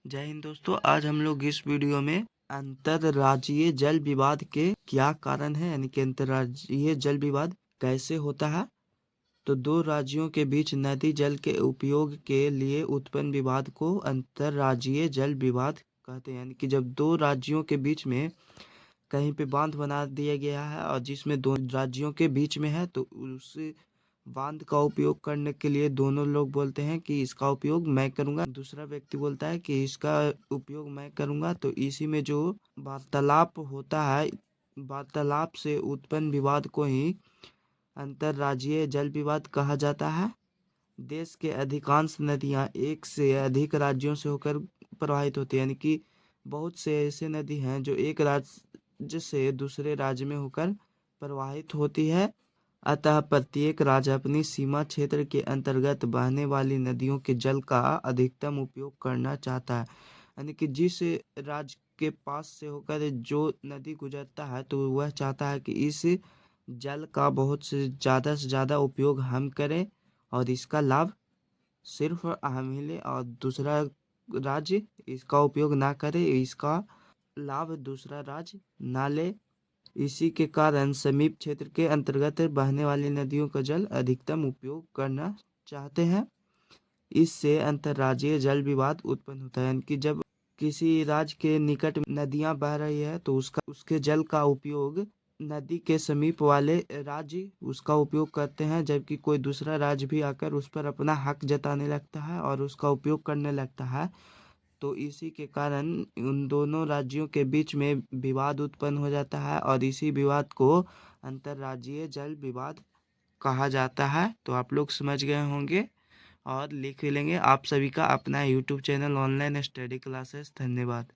जय हिंद दोस्तों। आज हम लोग इस वीडियो में अंतर्राज्यीय जल विवाद के क्या कारण है, यानी कि अंतर्राज्यीय जल विवाद कैसे होता है। तो दो राज्यों के बीच नदी जल के उपयोग के लिए उत्पन्न विवाद को अंतर्राज्यीय जल विवाद कहते हैं। यानी कि जब दो राज्यों के बीच में कहीं पे बांध बना दिया गया है और जिसमें दो राज्यों के बीच में है, तो उस बांध का उपयोग करने के लिए दोनों लोग बोलते हैं कि इसका उपयोग मैं करूंगा, दूसरा व्यक्ति बोलता है कि इसका उपयोग मैं करूंगा। तो इसी में जो वार्तालाप होता है, वार्तालाप से उत्पन्न विवाद को ही अंतर्राज्यीय जल विवाद कहा जाता है। देश के अधिकांश नदियां एक से अधिक राज्यों से होकर प्रवाहित होती है, यानी कि बहुत से ऐसे नदी हैं जो एक राज्य से दूसरे राज्य में होकर प्रवाहित होती है। अतः प्रत्येक राज्य अपनी सीमा क्षेत्र के अंतर्गत बहने वाली नदियों के जल का अधिकतम उपयोग करना चाहता है। यानी कि जिस राज्य के पास से होकर जो नदी गुजरता है, तो वह चाहता है कि इस जल का बहुत से ज़्यादा उपयोग हम करें और इसका लाभ सिर्फ हम ही लें और दूसरा राज्य इसका उपयोग ना करे, इसका लाभ दूसरा राज्य ना ले। इसी के कारण समीप क्षेत्र के अंतर्गत बहने वाली नदियों का जल अधिकतम उपयोग करना चाहते हैं। इससे अंतर्राज्यीय जल विवाद उत्पन्न होता है, यानी कि जब किसी राज्य के निकट नदियां बह रही है तो उसके जल का उपयोग नदी के समीप वाले राज्य उसका उपयोग करते हैं, जबकि कोई दूसरा राज्य भी आकर उस पर अपना हक जताने लगता है और उसका उपयोग करने लगता है। तो इसी के कारण उन दोनों राज्यों के बीच में विवाद उत्पन्न हो जाता है और इसी विवाद को अंतर्राज्यीय जल विवाद कहा जाता है। तो आप लोग समझ गए होंगे और लिख भी लेंगे। आप सभी का अपना YouTube channel online study classes. धन्यवाद।